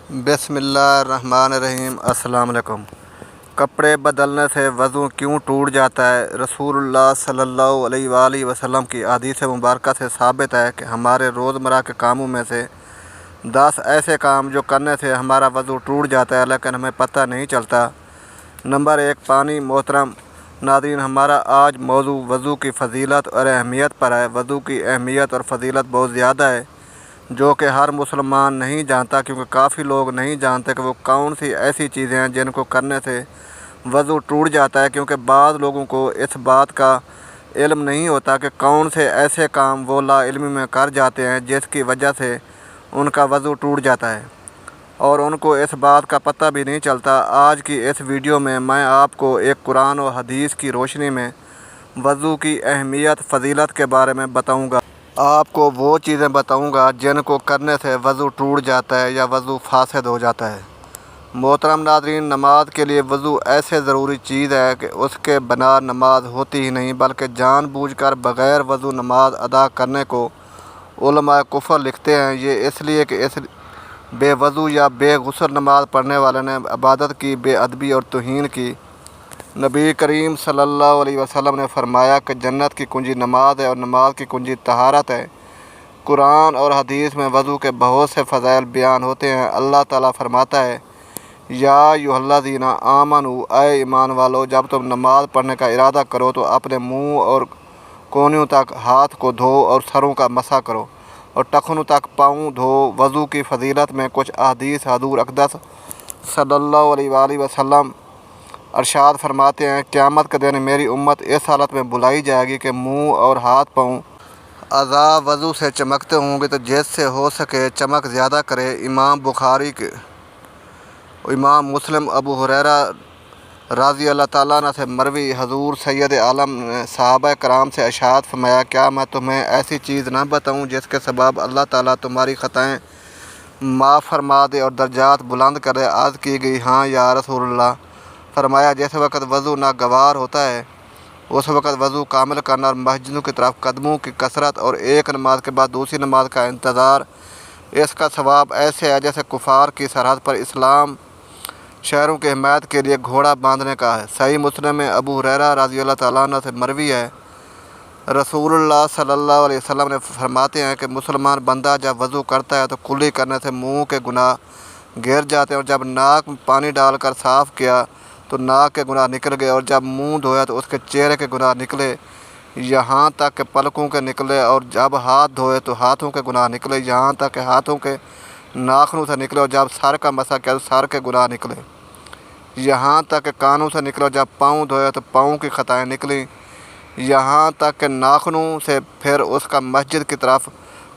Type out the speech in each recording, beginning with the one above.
بسم اللہ الرحمن الرحیم۔ السلام علیکم۔ کپڑے بدلنے سے وضو کیوں ٹوٹ جاتا ہے؟ رسول اللہ صلی اللہ علیہ وآلہ وسلم کی حدیث مبارکہ سے ثابت ہے کہ ہمارے روزمرہ کے کاموں میں سے 10 ایسے کام جو کرنے سے ہمارا وضو ٹوٹ جاتا ہے لیکن ہمیں پتہ نہیں چلتا۔ نمبر 1، پانی۔ محترم ناظرین، ہمارا آج موضوع وضو کی فضیلت اور اہمیت پر ہے۔ وضو کی اہمیت اور فضیلت بہت زیادہ ہے جو کہ ہر مسلمان نہیں جانتا، کیونکہ کافی لوگ نہیں جانتے کہ وہ کون سی ایسی چیزیں ہیں جن کو کرنے سے وضو ٹوٹ جاتا ہے، کیونکہ بعض لوگوں کو اس بات کا علم نہیں ہوتا کہ کون سے ایسے کام وہ لا علمی میں کر جاتے ہیں جس کی وجہ سے ان کا وضو ٹوٹ جاتا ہے، اور ان کو اس بات کا پتہ بھی نہیں چلتا۔ آج کی اس ویڈیو میں آپ کو ایک قرآن و حدیث کی روشنی میں وضو کی اہمیت فضیلت کے بارے میں بتاؤں گا۔ آپ کو وہ چیزیں بتاؤں گا جن کو کرنے سے وضو ٹوٹ جاتا ہے یا وضو فاسد ہو جاتا ہے۔ محترم ناظرین، نماز کے لیے وضو ایسے ضروری چیز ہے کہ اس کے بنا نماز ہوتی ہی نہیں، بلکہ جان بوجھ کر بغیر وضو نماز ادا کرنے کو علماء کفر لکھتے ہیں۔ یہ اس لیے کہ اس بے وضو یا بے غسل نماز پڑھنے والے نے عبادت کی بے ادبی اور توہین کی۔ نبی کریم صلی اللہ علیہ وسلم نے فرمایا کہ جنت کی کنجی نماز ہے اور نماز کی کنجی طہارت ہے۔ قرآن اور حدیث میں وضو کے بہت سے فضائل بیان ہوتے ہیں۔ اللہ تعالیٰ فرماتا ہے، یا ایھا الذین آمنوا، اے ایمان والو، جب تم نماز پڑھنے کا ارادہ کرو تو اپنے منہ اور کونیوں تک ہاتھ کو دھو اور سروں کا مسح کرو اور ٹخنوں تک پاؤں دھو۔ وضو کی فضیلت میں کچھ احادیث حضور اقدس صلی اللہ علیہ وآلہ وسلم ارشاد فرماتے ہیں، قیامت کے دن میری امت اس حالت میں بلائی جائے گی کہ منہ اور ہاتھ پاؤں اعضاء وضو سے چمکتے ہوں گے، تو جس سے ہو سکے چمک زیادہ کرے۔ امام بخاری کے امام مسلم ابو ہریرہ رضی اللہ تعالیٰ عنہ سے مروی، حضور سید عالم نے صحابہ کرام سے ارشاد فرمایا، کیا میں تمہیں ایسی چیز نہ بتاؤں جس کے سبب اللہ تعالیٰ تمہاری خطائیں معاف فرما دے اور درجات بلند کرے؟ عرض کی گئی، ہاں یا رسول اللہ۔ فرمایا، جس وقت وضو ناگوار ہوتا ہے اس وقت وضو کامل کرنا اور مسجدوں کی طرف قدموں کی کثرت اور ایک نماز کے بعد دوسری نماز کا انتظار، اس کا ثواب ایسے ہے جیسے کفار کی سرحد پر اسلام شہروں کی حمایت کے لیے گھوڑا باندھنے کا ہے۔ صحیح مسلم میں ابو ہریرہ رضی اللہ تعالیٰ عنہ سے مروی ہے، رسول اللہ صلی اللہ علیہ وسلم نے فرماتے ہیں کہ مسلمان بندہ جب وضو کرتا ہے تو کلی کرنے سے منہ کے گناہ گر جاتے ہیں، اور جب ناک میں پانی ڈال کر صاف کیا تو ناک کے گناہ نکل گئے، اور جب منہ دھویا تو اس کے چہرے کے گناہ نکلے یہاں تک کہ پلکوں کے نکلے، اور جب ہاتھ دھوئے تو ہاتھوں کے گناہ نکلے یہاں تک کہ ہاتھوں کے ناخنوں سے نکلے، اور جب سر کا مسح کیا تو سر کے گناہ نکلے یہاں تک کہ کانوں سے نکلے، اور جب پاؤں دھوئے تو پاؤں کی خطائیں نکلیں یہاں تک کہ ناخنوں سے۔ پھر اس کا مسجد کی طرف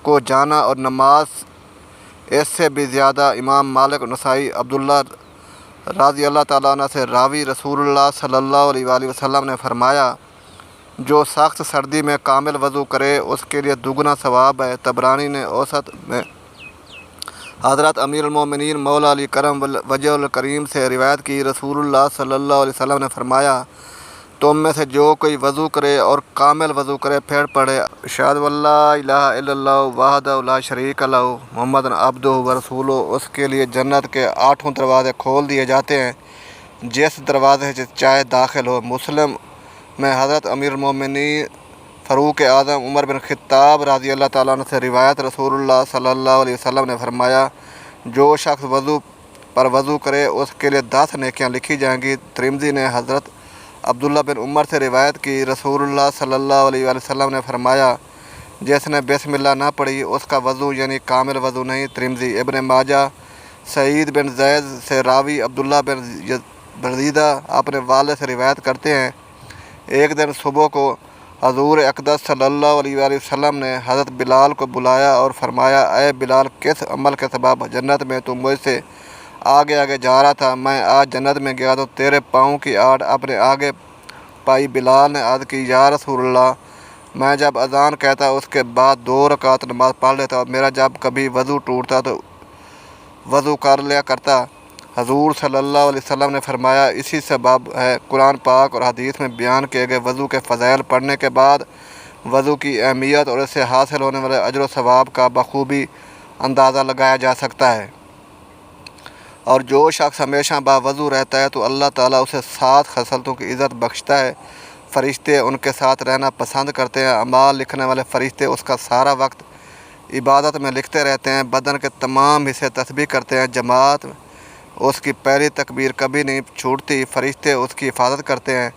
کو جانا اور نماز۔ اس سے بھی زیادہ امام مالک نسائی عبداللہ رضی اللہ تعالیٰ عنہ سے راوی، رسول اللہ صلی اللہ علیہ وآلہ وسلم نے فرمایا، جو سخت سردی میں کامل وضو کرے اس کے لیے دگنا ثواب ہے۔ طبرانی نے اوسط میں حضرت امیر المومنین مولا علی کرم وجہ الکریم سے روایت کی، رسول اللہ صلی اللہ علیہ وسلم نے فرمایا، تم میں سے جو کوئی وضو کرے اور کامل وضو کرے پھر پڑھے، اشہد ان لا الہ الا اللہ وحدہ لا شریک لہ محمد عبدہ ورسولہ، اس کے لیے جنت کے 8 دروازے کھول دیے جاتے ہیں، جس دروازے سے چاہے داخل ہو۔ مسلم میں حضرت امیر المومنین فاروق اعظم عمر بن خطاب رضی اللہ تعالیٰ عنہ سے روایت، رسول اللہ صلی اللہ علیہ وسلم نے فرمایا، جو شخص وضو کرے اس کے لیے 10 نیکیاں لکھی جائیں گی۔ ترمذی نے حضرت عبداللہ بن عمر سے روایت کی، رسول اللہ صلی اللہ علیہ وآلہ وسلم نے فرمایا، جس نے بسم اللہ نہ پڑھی اس کا وضو یعنی کامل وضو نہیں۔ ترمذی۔ ابن ماجہ سعید بن زید سے راوی عبداللہ بن برزیدہ اپنے والد سے روایت کرتے ہیں، ایک دن صبح کو حضور اقدس صلی اللہ علیہ وآلہ وسلم نے حضرت بلال کو بلایا اور فرمایا، اے بلال، کس عمل کے سبب جنت میں تم مجھ سے آگے آگے جا رہا تھا؟ میں آج جنت میں گیا تو تیرے پاؤں کی آڑ اپنے آگے پائی۔ بلال نے عرض کی، یا رسول اللہ، میں جب اذان کہتا اس کے بعد 2 رکعت نماز پڑھ لیتا، اور میرا جب کبھی وضو ٹوٹتا تو وضو کر لیا کرتا۔ حضور صلی اللہ علیہ وسلم نے فرمایا، اسی سبب ہے قرآن پاک اور حدیث میں بیان کیے گئے وضو کے فضائل پڑھنے کے بعد وضو کی اہمیت اور اس سے حاصل ہونے والے اجر و ثواب کا بخوبی اندازہ لگایا جا سکتا ہے۔ اور جو شخص ہمیشہ باوضو رہتا ہے تو اللہ تعالیٰ اسے 7 خصلتوں کی عزت بخشتا ہے۔ فرشتے ان کے ساتھ رہنا پسند کرتے ہیں۔ اعمال لکھنے والے فرشتے اس کا سارا وقت عبادت میں لکھتے رہتے ہیں۔ بدن کے تمام حصے تسبیح کرتے ہیں۔ جماعت اس کی پہلی تکبیر کبھی نہیں چھوٹتی۔ فرشتے اس کی حفاظت کرتے ہیں۔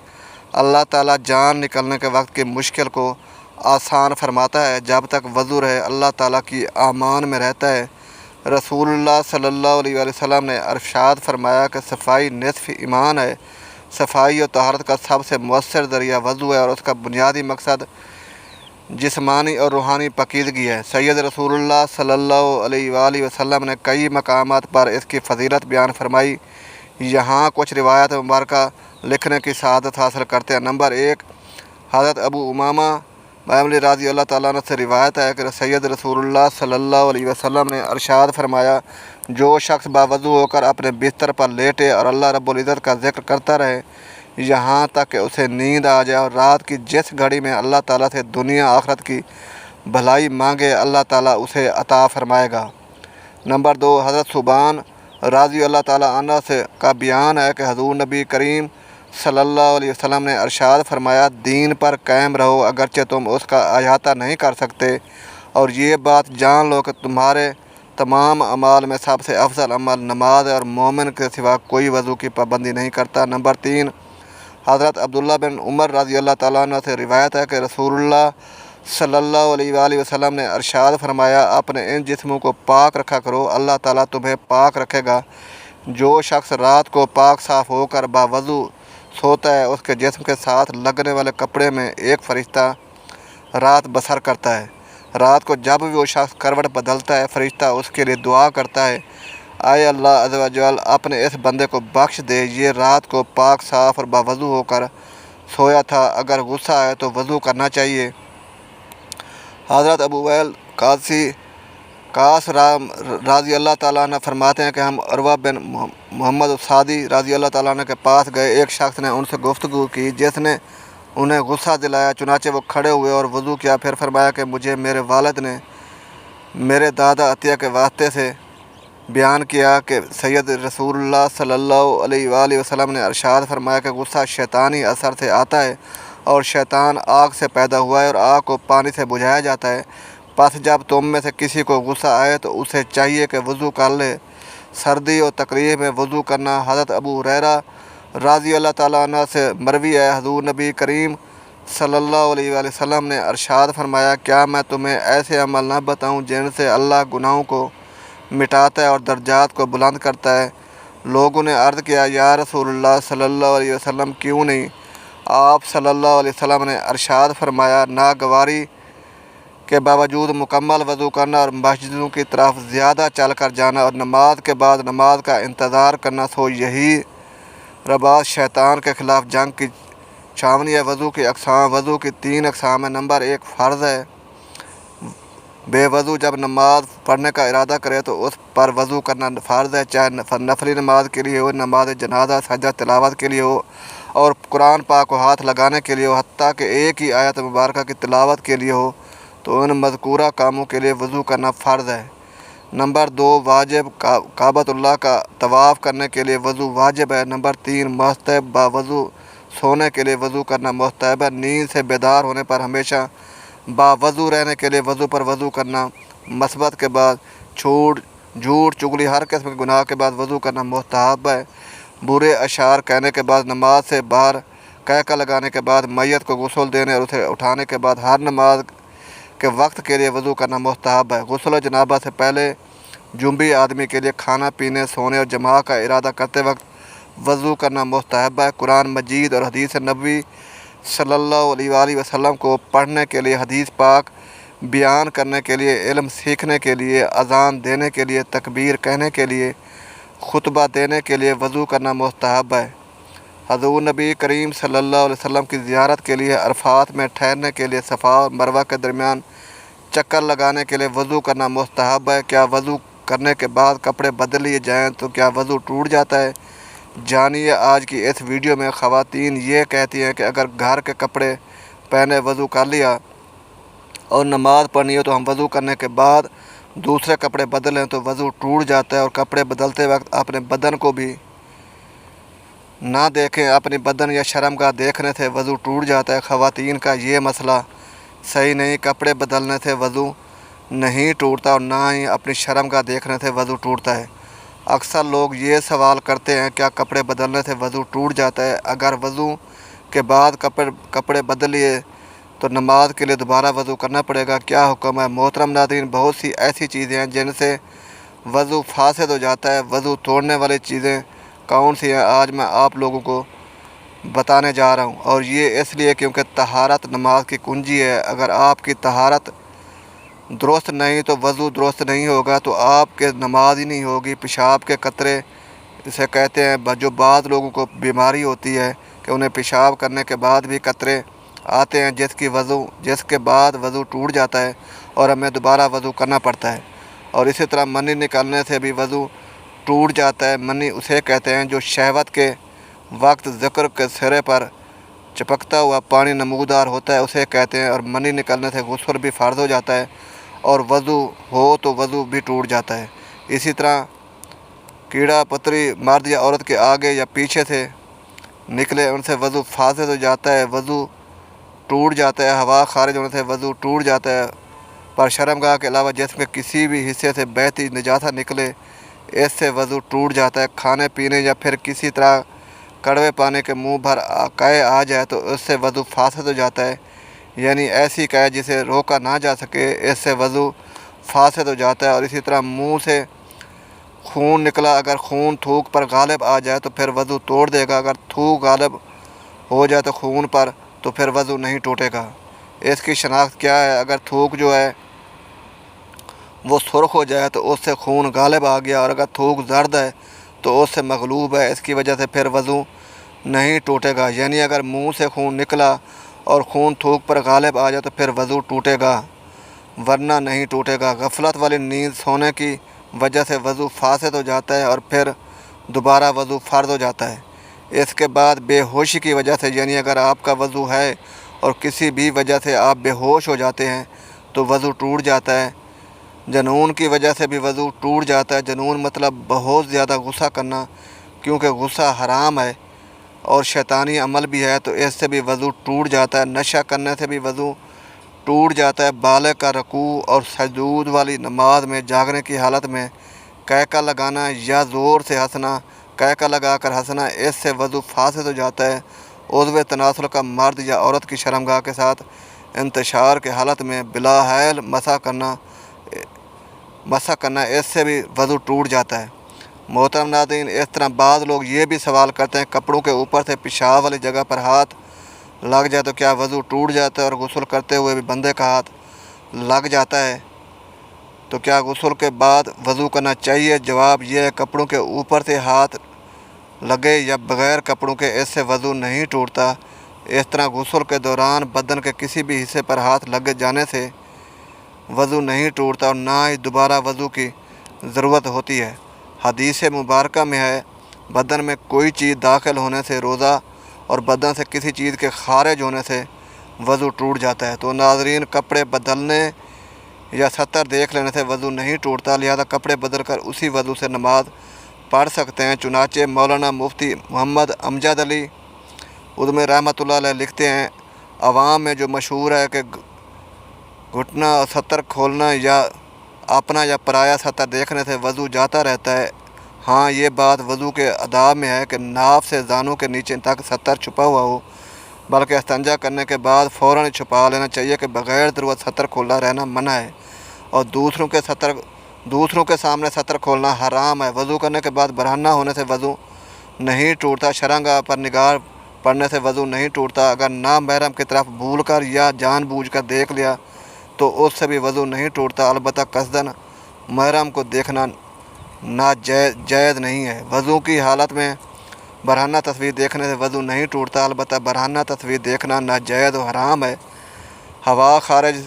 اللہ تعالیٰ جان نکلنے کے وقت کی مشکل کو آسان فرماتا ہے۔ جب تک وضو رہے اللہ تعالیٰ کی امان میں رہتا ہے۔ رسول اللہ صلی اللہ علیہ وآلہ وسلم نے ارشاد فرمایا کہ صفائی نصف ایمان ہے۔ صفائی و طہارت کا سب سے مؤثر ذریعہ وضو ہے اور اس کا بنیادی مقصد جسمانی اور روحانی پاکیزگی ہے۔ سید رسول اللہ صلی اللہ علیہ وآلہ وسلم نے کئی مقامات پر اس کی فضیلت بیان فرمائی۔ یہاں کچھ روایت مبارکہ لکھنے کی سعادت حاصل کرتے ہیں۔ نمبر 1، حضرت ابو امامہ بہملی رضی اللہ تعالیٰ عنہ سے روایت ہے کہ سید رسول اللہ صلی اللہ علیہ وسلم نے ارشاد فرمایا، جو شخص باوضو ہو کر اپنے بستر پر لیٹے اور اللہ رب العزت کا ذکر کرتا رہے یہاں تک کہ اسے نیند آ جائے، اور رات کی جس گھڑی میں اللہ تعالیٰ سے دنیا آخرت کی بھلائی مانگے اللہ تعالیٰ اسے عطا فرمائے گا۔ نمبر 2، حضرت ثوبان رضی اللہ تعالیٰ عنہ سے کا بیان ہے کہ حضور نبی کریم صلی اللہ علیہ وسلم نے ارشاد فرمایا، دین پر قائم رہو اگرچہ تم اس کا احاطہ نہیں کر سکتے، اور یہ بات جان لو کہ تمہارے تمام اعمال میں سب سے افضل عمل نماز ہے، اور مومن کے سوا کوئی وضو کی پابندی نہیں کرتا۔ نمبر 3، حضرت عبداللہ بن عمر رضی اللہ تعالیٰ عنہ سے روایت ہے کہ رسول اللہ صلی اللہ علیہ وآلہ وسلم نے ارشاد فرمایا، اپنے ان جسموں کو پاک رکھا کرو، اللہ تعالیٰ تمہیں پاک رکھے گا۔ جو شخص رات کو پاک صاف ہو کر باوضو سوتا ہے اس کے جسم کے ساتھ لگنے والے کپڑے میں ایک فرشتہ رات بسر کرتا ہے۔ رات کو جب بھی وہ شخص کروٹ بدلتا ہے فرشتہ اس کے لیے دعا کرتا ہے، اے اللہ عز و جل اپنے اس بندے کو بخش دے، یہ رات کو پاک صاف اور باوضو ہو کر سویا تھا، اگر غصہ آئے تو وضو کرنا چاہیے۔ حضرت ابو ویل قاص رضی اللہ تعالیٰ عنہ فرماتے ہیں کہ ہم عروہ بن محمد السعدی رضی اللہ تعالیٰ عنہ کے پاس گئے۔ ایک شخص نے ان سے گفتگو کی جس نے انہیں غصہ دلایا، چنانچہ وہ کھڑے ہوئے اور وضو کیا، پھر فرمایا کہ مجھے میرے والد نے میرے دادا عطیہ کے واسطے سے بیان کیا کہ سید رسول اللہ صلی اللہ علیہ وآلہ وسلم نے ارشاد فرمایا کہ غصہ شیطانی اثر سے آتا ہے، اور شیطان آگ سے پیدا ہوا ہے اور آگ کو پانی سے بجھایا جاتا ہے۔ پس جب تم میں سے کسی کو غصہ آئے تو اسے چاہیے کہ وضو کر لے۔ سردی اور تکلیف میں وضو کرنا۔ حضرت ابو ہریرہ رضی اللہ تعالیٰ عنہ سے مروی ہے، حضور نبی کریم صلی اللہ علیہ وآلہ وسلم نے ارشاد فرمایا، کیا میں تمہیں ایسے عمل نہ بتاؤں جن سے اللہ گناہوں کو مٹاتا ہے اور درجات کو بلند کرتا ہے؟ لوگوں نے عرض کیا، یا رسول اللہ صلی اللہ علیہ وسلم کیوں نہیں؟ آپ صلی اللہ علیہ وسلم نے ارشاد فرمایا، ناگواری کے باوجود مکمل وضو کرنا اور مسجدوں کی طرف زیادہ چل کر جانا اور نماز کے بعد نماز کا انتظار کرنا، سو یہی رباط شیطان کے خلاف جنگ کی چھاونی ہے۔ وضو کی اقسام۔ وضو کی 3 اقسام ہیں۔ نمبر 1، فرض ہے۔ بے وضو جب نماز پڑھنے کا ارادہ کرے تو اس پر وضو کرنا فرض ہے، چاہے نفلی نماز کے لیے ہو، نماز جنازہ سجدہ تلاوت کے لیے ہو، اور قرآن پاک کو ہاتھ لگانے کے لیے ہو، حتیٰ کہ ایک ہی آیت مبارکہ کی تلاوت کے لیے ہو، تو ان مذکورہ کاموں کے لیے وضو کرنا فرض ہے۔ نمبر 2، واجب کعبۃ اللہ کا طواف کرنے کے لیے وضو واجب ہے۔ نمبر 3، مستحب باوضو سونے کے لیے وضو کرنا مستحب ہے۔ نیند سے بیدار ہونے پر ہمیشہ باوضو رہنے کے لیے وضو پر وضو کرنا مثبت کے بعد، جھوٹ چغلی ہر قسم کے گناہ کے بعد وضو کرنا مستحب ہے۔ برے اشعار کہنے کے بعد، نماز سے باہر قہقہ لگانے کے بعد، میت کو غسل دینے اور اسے اٹھانے کے بعد ہر نماز کے وقت کے لیے وضو کرنا مستحب ہے۔ غسل جنابہ سے پہلے جنبی آدمی کے لیے کھانا پینے، سونے اور جماع کا ارادہ کرتے وقت وضو کرنا مستحب ہے۔ قرآن مجید اور حدیث نبوی صلی اللہ علیہ وآلہ وسلم کو پڑھنے کے لیے، حدیث پاک بیان کرنے کے لیے، علم سیکھنے کے لیے، اذان دینے کے لیے، تکبیر کہنے کے لیے، خطبہ دینے کے لیے وضو کرنا مستحب ہے۔ حضور نبی کریم صلی اللہ علیہ وسلم کی زیارت کے لیے، عرفات میں ٹھہرنے کے لیے، صفا اور مروہ کے درمیان چکر لگانے کے لیے وضو کرنا مستحب ہے۔ کیا وضو کرنے کے بعد کپڑے بدل لیے جائیں تو کیا وضو ٹوٹ جاتا ہے؟ جانیے آج کی اس ویڈیو میں۔ خواتین یہ کہتی ہیں کہ اگر گھر کے کپڑے پہنے وضو کر لیا اور نماز پڑھنی ہو تو ہم وضو کرنے کے بعد دوسرے کپڑے بدلیں تو وضو ٹوٹ جاتا ہے، اور کپڑے بدلتے وقت اپنے بدن کو بھی نہ دیکھیں، اپنی بدن یا شرمگاہ دیکھنے سے وضو ٹوٹ جاتا ہے۔ خواتین کا یہ مسئلہ صحیح نہیں، کپڑے بدلنے سے وضو نہیں ٹوٹتا اور نہ ہی اپنی شرمگاہ دیکھنے سے وضو ٹوٹتا ہے۔ اکثر لوگ یہ سوال کرتے ہیں کیا کپڑے بدلنے سے وضو ٹوٹ جاتا ہے؟ اگر وضو کے بعد کپڑے بدل لیے تو نماز کے لیے دوبارہ وضو کرنا پڑے گا، کیا حکم ہے؟ محترم ناظرین، بہت سی ایسی چیزیں ہیں جن سے وضو فاسد ہو جاتا ہے۔ وضو توڑنے والی چیزیں کون سی ہیں؟ آج میں آپ لوگوں کو بتانے جا رہا ہوں، اور یہ اس لیے کیونکہ طہارت نماز کی کنجی ہے۔ اگر آپ کی طہارت درست نہیں تو وضو درست نہیں ہوگا، تو آپ کے نماز ہی نہیں ہوگی۔ پیشاب کے قطرے اسے کہتے ہیں، جو بعض لوگوں کو بیماری ہوتی ہے کہ انہیں پیشاب کرنے کے بعد بھی قطرے آتے ہیں، جس کے بعد وضو ٹوٹ جاتا ہے اور ہمیں دوبارہ وضو کرنا پڑتا ہے۔ اور اسی طرح منی نکلنے سے بھی وضو ٹوٹ جاتا ہے۔ منی اسے کہتے ہیں جو شہوت کے وقت ذکر کے سرے پر چپکتا ہوا پانی نمودار ہوتا ہے، اسے کہتے ہیں۔ اور منی نکلنے سے غسل بھی فرض ہو جاتا ہے، اور وضو ہو تو وضو بھی ٹوٹ جاتا ہے۔ اسی طرح کیڑا پتری مرد یا عورت کے آگے یا پیچھے سے نکلے، ان سے وضو فاسد ہو جاتا ہے، وضو ٹوٹ جاتا ہے۔ ہوا خارج ہونے سے وضو ٹوٹ جاتا ہے، پر شرمگاہ کے علاوہ جسم کے کسی بھی حصے سے بہتی نجاست نکلے، اس سے وضو ٹوٹ جاتا ہے۔ کھانے پینے یا پھر کسی طرح کڑوے پانی کے منہ بھر قے آ جائے تو اس سے وضو فاسد ہو جاتا ہے، یعنی ایسی قے جسے روکا نہ جا سکے، اس سے وضو فاسد ہو جاتا ہے۔ اور اسی طرح منہ سے خون نکلا، اگر خون تھوک پر غالب آ جائے تو پھر وضو توڑ دے گا، اگر تھوک غالب ہو جائے تو خون پر تو پھر وضو نہیں ٹوٹے گا۔ اس کی شناخت کیا ہے؟ اگر تھوک جو ہے وہ سرخ ہو جائے تو اس سے خون غالب آ گیا، اور اگر تھوک زرد ہے تو اس سے مغلوب ہے، اس کی وجہ سے پھر وضو نہیں ٹوٹے گا۔ یعنی اگر منہ سے خون نکلا اور خون تھوک پر غالب آ جائے تو پھر وضو ٹوٹے گا، ورنہ نہیں ٹوٹے گا۔ غفلت والی نیند سونے کی وجہ سے وضو فاسد ہو جاتا ہے اور پھر دوبارہ وضو فرض ہو جاتا ہے۔ اس کے بعد بے ہوشی کی وجہ سے، یعنی اگر آپ کا وضو ہے اور کسی بھی وجہ سے آپ بے ہوش ہو جاتے ہیں تو وضو ٹوٹ جاتا ہے۔ جنون کی وجہ سے بھی وضو ٹوٹ جاتا ہے۔ جنون مطلب بہت زیادہ غصہ کرنا، کیونکہ غصہ حرام ہے اور شیطانی عمل بھی ہے، تو اس سے بھی وضو ٹوٹ جاتا ہے۔ نشہ کرنے سے بھی وضو ٹوٹ جاتا ہے۔ بالغ کا رکوع اور سجود والی نماز میں جاگنے کی حالت میں قہقہ لگانا یا زور سے ہنسنا، قہقہ لگا کر ہنسنا، اس سے وضو فاسد ہو جاتا ہے۔ عضو تناسل کا مرد یا عورت کی شرمگاہ کے ساتھ انتشار کے حالت میں بلا حیل مسح کرنا، اس سے بھی وضو ٹوٹ جاتا ہے۔ محترم ناظرین، اس طرح بعض لوگ یہ بھی سوال کرتے ہیں کپڑوں کے اوپر سے پیشاب والی جگہ پر ہاتھ لگ جائے تو کیا وضو ٹوٹ جاتا ہے؟ اور غسل کرتے ہوئے بھی بندے کا ہاتھ لگ جاتا ہے تو کیا غسل کے بعد وضو کرنا چاہیے؟ جواب یہ ہے، کپڑوں کے اوپر سے ہاتھ لگے یا بغیر کپڑوں کے، اس سے وضو نہیں ٹوٹتا۔ اس طرح غسل کے دوران بدن کے کسی بھی حصے پر ہاتھ لگ جانے سے وضو نہیں ٹوٹتا اور نہ ہی دوبارہ وضو کی ضرورت ہوتی ہے۔ حدیث مبارکہ میں ہے، بدن میں کوئی چیز داخل ہونے سے روزہ اور بدن سے کسی چیز کے خارج ہونے سے وضو ٹوٹ جاتا ہے۔ تو ناظرین، کپڑے بدلنے یا ستر دیکھ لینے سے وضو نہیں ٹوٹتا، لہذا کپڑے بدل کر اسی وضو سے نماز پڑھ سکتے ہیں۔ چنانچہ مولانا مفتی محمد امجد علی ادھمی رحمۃ اللہ علیہ لکھتے ہیں، عوام میں جو مشہور ہے کہ گھٹنا اور ستر کھولنا یا اپنا یا پرایا ستر دیکھنے سے وضو جاتا رہتا ہے، ہاں یہ بات وضو کے آداب میں ہے کہ ناف سے زانوں کے نیچے تک ستر چھپا ہوا ہو، بلکہ استنجا کرنے کے بعد فوراً چھپا لینا چاہیے کہ بغیر ضرورت ستر کھولا رہنا منع ہے، اور دوسروں کے سامنے ستر کھولنا حرام ہے۔ وضو کرنے کے بعد برہنہ ہونے سے وضو نہیں ٹوٹتا، شرمگاہ پر نگاہ پڑنے سے وضو نہیں ٹوٹتا، اگر نامحرم کی طرف بھول کر یا جان بوجھ کر دیکھ لیا تو اس سے بھی وضو نہیں ٹوٹتا، البتہ قصداً محرم کو دیکھنا ناجائز نہیں ہے۔ وضو کی حالت میں برہنہ تصویر دیکھنے سے وضو نہیں ٹوٹتا، البتہ برہنہ تصویر دیکھنا ناجائز و حرام ہے۔ ہوا خارج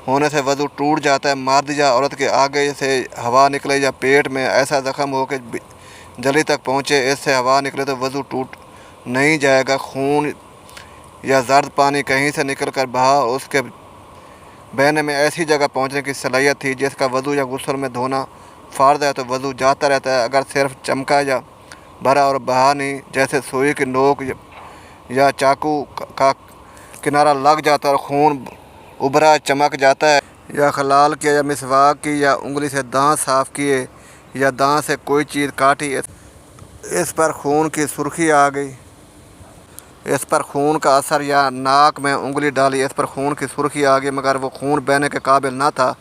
ہونے سے وضو ٹوٹ جاتا ہے۔ مرد یا عورت کے آگے سے ہوا نکلے یا پیٹ میں ایسا زخم ہو کہ جلی تک پہنچے، اس سے ہوا نکلے تو وضو ٹوٹ نہیں جائے گا۔ خون یا زرد پانی کہیں سے نکل کر بہا اس کے بہنے میں ایسی جگہ پہنچنے کی صلاحیت تھی جس کا وضو یا غسل میں دھونا فرض ہے تو وضو جاتا رہتا ہے۔ اگر صرف چمکا یا بھرا اور بہا نہیں، جیسے سوئی کی نوک یا چاقو کا کنارہ لگ جاتا اور خون ابھرا چمک جاتا ہے، یا خلال کیا یا مسواک کی یا انگلی سے دانت صاف کیے یا دانت سے کوئی چیز کاٹی، اس پر خون کی سرخی آ گئی، اس پر خون کا اثر، یا ناک میں انگلی ڈالی اس پر خون کی سرخی آ گئی مگر وہ خون بہنے کے قابل نہ تھا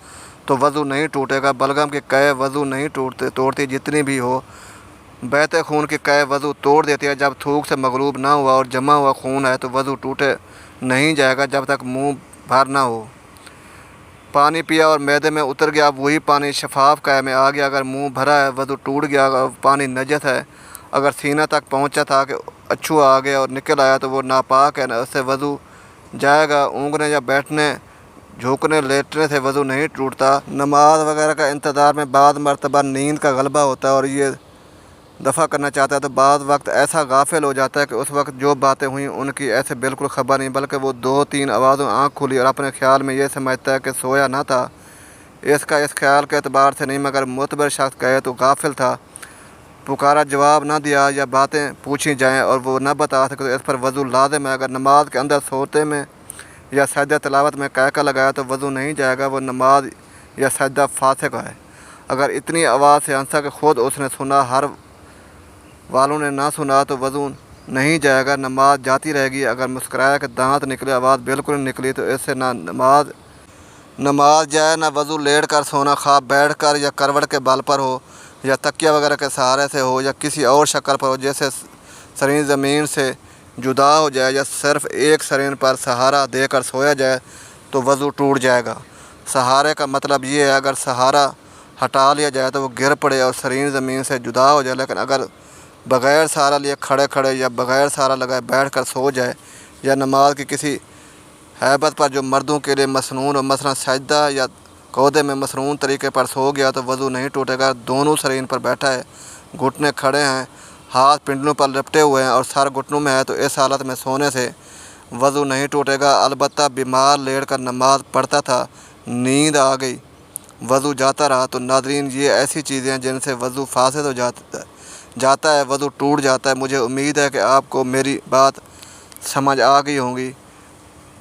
تو وضو نہیں ٹوٹے گا۔ بلغم کی قے وضو نہیں توڑتی، جتنی بھی ہو۔ بہتے خون کی قے وضو توڑ دیتی ہے۔ جب تھوک سے مغلوب نہ ہوا اور جمع ہوا خون ہے تو وضو ٹوٹے نہیں جائے گا جب تک منہ بھر نہ ہو۔ پانی پیا اور معدے میں اتر گیا، اب وہی پانی شفاف قے میں آ گیا، اگر منہ بھرا ہے وضو ٹوٹ گیا، اگر پانی نجس ہے، اگر سینہ تک پہنچا تھا کہ اچھو آ گیا اور نکل آیا تو وہ ناپاک ہے، اس سے وضو جائے گا۔ اونگنے یا بیٹھنے، جھکنے، لیٹنے سے وضو نہیں ٹوٹتا۔ نماز وغیرہ کا انتظار میں بعض مرتبہ نیند کا غلبہ ہوتا ہے اور یہ دفع کرنا چاہتا ہے تو بعض وقت ایسا غافل ہو جاتا ہے کہ اس وقت جو باتیں ہوئیں ان کی ایسے بالکل خبر نہیں، بلکہ وہ 2-3 آوازوں آنکھ کھلی اور اپنے خیال میں یہ سمجھتا ہے کہ سویا نہ تھا۔ اس کا اس خیال کے اعتبار سے نہیں مگر معتبر شخص کہے تو غافل تھا، پکارا جواب نہ دیا یا باتیں پوچھی جائیں اور وہ نہ بتا سکے تو اس پر وضو لازم ہے۔ اگر نماز کے اندر سوتے میں یا سجدہ تلاوت میں قہقہ لگایا تو وضو نہیں جائے گا، وہ نماز یا سجدہ فاسق ہے۔ اگر اتنی آواز سے ہنسا کہ خود اس نے سنا، ہر والوں نے نہ سنا تو وضو نہیں جائے گا، نماز جاتی رہے گی۔ اگر مسکرایا کہ دانت نکلے، آواز بالکل نہیں نکلی تو اس سے نہ نماز جائے نہ وضو۔ لیٹ کر سونا، خواہ بیٹھ کر یا کروٹ کے بل پر ہو یا تکیہ وغیرہ کے سہارے سے ہو یا کسی اور شکل پر ہو جیسے سرین زمین سے جدا ہو جائے یا صرف ایک سرین پر سہارا دے کر سویا جائے تو وضو ٹوٹ جائے گا۔ سہارے کا مطلب یہ ہے اگر سہارا ہٹا لیا جائے تو وہ گر پڑے اور سرین زمین سے جدا ہو جائے، لیکن اگر بغیر سہارا لیے کھڑے یا بغیر سہارا لگائے بیٹھ کر سو جائے یا نماز کی کسی ہیبت پر جو مردوں کے لیے مسنون ہو، مثلا سجدہ یا قعودے میں مسنون طریقے پر سو گیا تو وضو نہیں ٹوٹے گا۔ دونوں سرین پر بیٹھا ہے، گھٹنے کھڑے ہیں، ہاتھ پنڈلوں پر لپٹے ہوئے ہیں اور سر گھٹنوں میں ہے تو اس حالت میں سونے سے وضو نہیں ٹوٹے گا۔ البتہ بیمار لیٹ کر نماز پڑھتا تھا، نیند آ گئی، وضو جاتا رہا تو ناظرین یہ ایسی چیزیں ہیں جن سے وضو فاسد ہو جاتا ہے، وضو ٹوٹ جاتا ہے۔ مجھے امید ہے کہ آپ کو میری بات سمجھ آ گئی ہوگی۔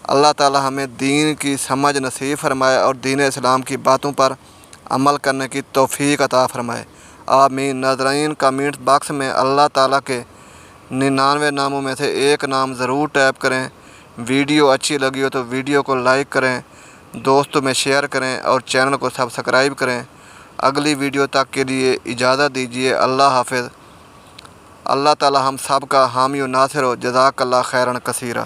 اللہ تعالی ہمیں دین کی سمجھ نصیب فرمائے اور دین اسلام کی باتوں پر عمل کرنے کی توفیق عطا فرمائے، آمین۔ ناظرین، کمنٹ باکس میں اللہ تعالیٰ کے 99 ناموں میں سے ایک نام ضرور ٹائپ کریں۔ ویڈیو اچھی لگی ہو تو ویڈیو کو لائک کریں، دوستوں میں شیئر کریں اور چینل کو سبسکرائب کریں۔ اگلی ویڈیو تک کے لیے اجازت دیجیے، اللہ حافظ۔ اللہ تعالی ہم سب کا حامی و ناصر ہو۔ جزاک اللہ خیرا کثیرا۔